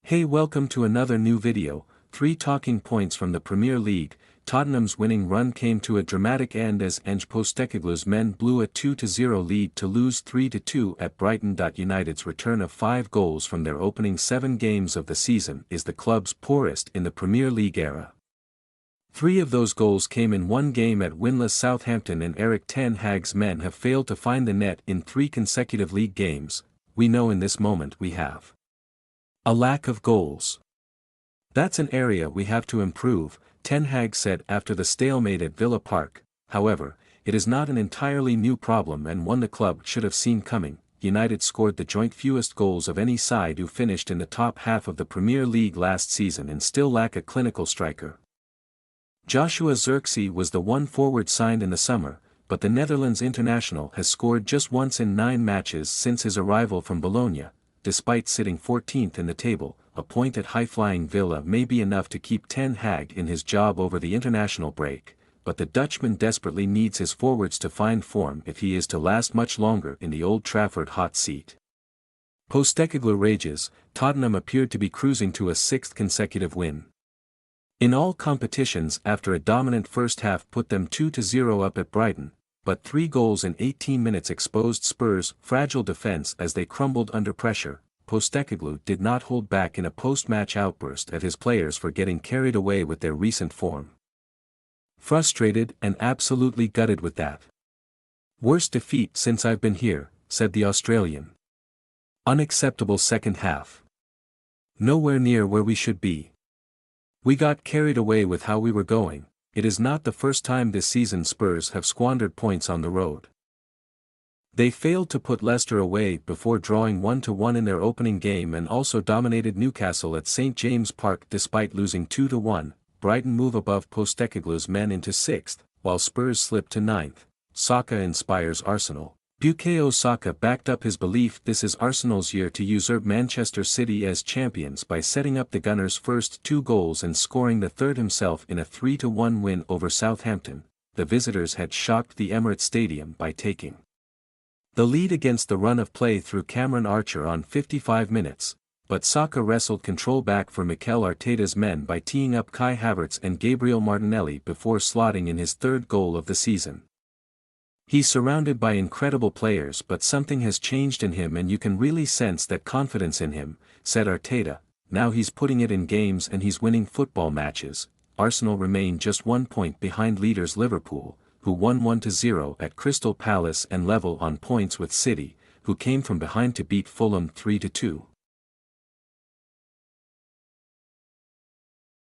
Hey, welcome to another new video. 3 talking points from the Premier League. Tottenham's winning run came to a dramatic end as Ange Postecoglou's men blew a 2-0 lead to lose 3-2 at Brighton. United's return of 5 goals from their opening 7 games of the season is the club's poorest in the Premier League era. 3 of those goals came in one game at winless Southampton, and Erik ten Hag's men have failed to find the net in 3 consecutive league games. We know in this moment we have a lack of goals. That's an area we have to improve, Ten Hag said after the stalemate at Villa Park. However, it is not an entirely new problem and one the club should have seen coming. United scored the joint fewest goals of any side who finished in the top half of the Premier League last season and still lack a clinical striker. Joshua Zirkzee was the one forward signed in the summer, but the Netherlands international has scored just once in 9 matches since his arrival from Bologna. Despite sitting 14th in the table, a point at high-flying Villa may be enough to keep Ten Hag in his job over the international break, but the Dutchman desperately needs his forwards to find form if he is to last much longer in the Old Trafford hot seat. Postecoglou rages. Tottenham appeared to be cruising to a 6th consecutive win in all competitions after a dominant first half put them 2-0 up at Brighton, but 3 goals in 18 minutes exposed Spurs' fragile defense as they crumbled under pressure. Postecoglou did not hold back in a post-match outburst at his players for getting carried away with their recent form. "Frustrated and absolutely gutted with that. Worst defeat since I've been here," said the Australian. "Unacceptable second half. Nowhere near where we should be. We got carried away with how we were going. It is not the first time this season Spurs have squandered points on the road. They failed to put Leicester away before drawing 1-1 in their opening game and also dominated Newcastle at St James Park despite losing 2-1. Brighton move above Postecoglou's men into 6th, while Spurs slip to 9th. Saka inspires Arsenal. Bukayo Saka backed up his belief this is Arsenal's year to usurp Manchester City as champions by setting up the Gunners' first 2 goals and scoring the third himself in a 3-1 win over Southampton. The visitors had shocked the Emirates Stadium by taking the lead against the run of play through Cameron Archer on 55 minutes, but Saka wrestled control back for Mikel Arteta's men by teeing up Kai Havertz and Gabriel Martinelli before slotting in his 3rd goal of the season. "He's surrounded by incredible players, but something has changed in him and you can really sense that confidence in him," said Arteta. "Now he's putting it in games and he's winning football matches." Arsenal remain just 1 point behind leaders Liverpool, who won 1-0 at Crystal Palace and level on points with City, who came from behind to beat Fulham 3-2.